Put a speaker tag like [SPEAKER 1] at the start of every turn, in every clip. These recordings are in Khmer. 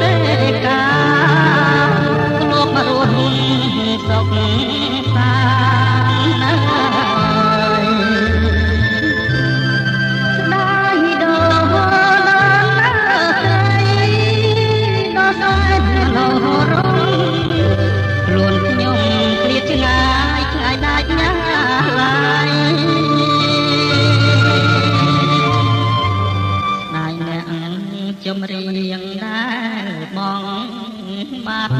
[SPEAKER 1] តទេកាធ្លាប់មករស់សុខសាន្តណាស់ស្ដាយដល់ណាស្រីដល់សែនលោរងខ្លួនខ្ញុំឃ្លាតឆ្ងាយឆ្ងាយដាច់ណាស់ឡើយចំរៀងដែលបងបាត់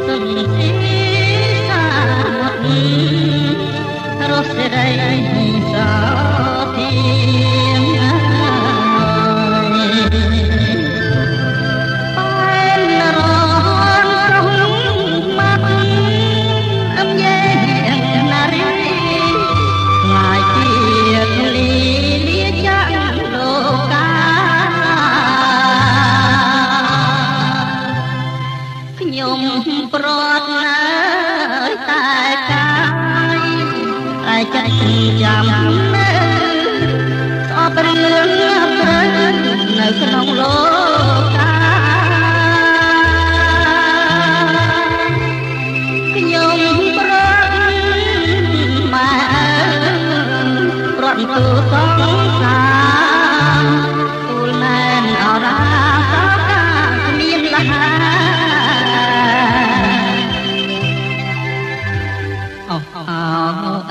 [SPEAKER 1] សុំទីសាមត់រស់សេរីសោធាងបែនរងក្រុងមកអមយេណារីងាយពីលីលាចាក់លោកកាខ្ញុំប្រត់ណាស់តែកាយតែចាច់ចាំនៅស្អប់រឿងព្រឹងនៅក្នុងលោកកាខ្ញុំប្រត់ម៉ែប្រត់ទូសងសាទូលណែនអរាសកាគ្មានលហា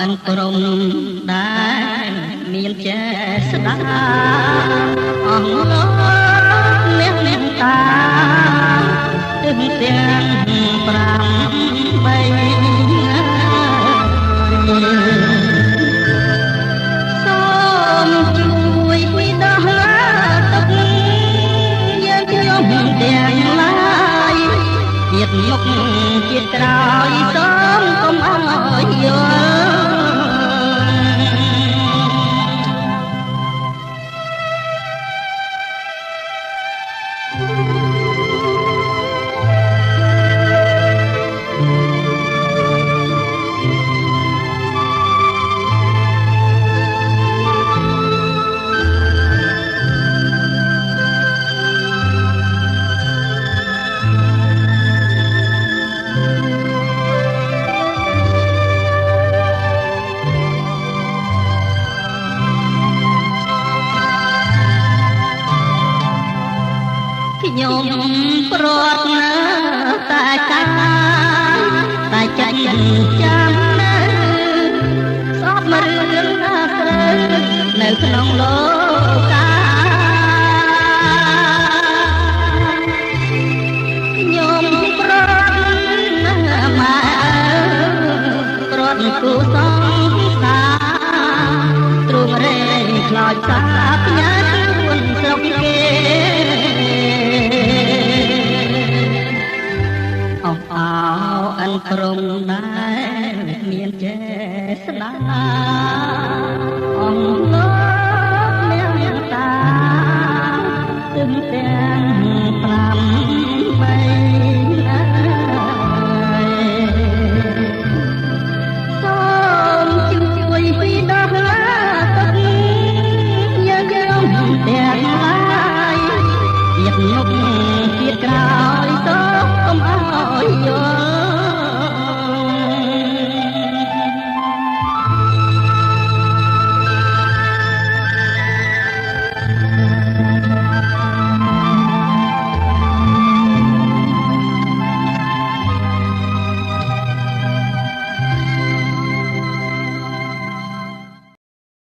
[SPEAKER 1] អន្តរមដែលមានចេស្តាអស់លោកអ្នកតាទឹងទាំង5 3សូមជួយដោះទឹកយើងខ្ញុំទាំងឡាយជាតិមុខជាតិក្រោយសូមកុំឲ្យយល់ខ្ញុំប្រត់ណាតែកាតែចាច់ចាំនៅស្អប់មករឿងណាស្រើនៅក្នុងលោកកាខ្ញុំប្រត់ណាម៉ែប្រត់គូសងសាទ្រង់រែងខ្លោចសាផ្ញើខ្លួនស្រុកគេអន្តរមដែលមានចេស្តាអស់លោកអ្នកតាទឹងទាំង5 3សូមជួយដោះទឹកយើងខ្ញុំទាំងឡាយជាតិមុខជាតិក្រោយសូមកុំឲ្យយល់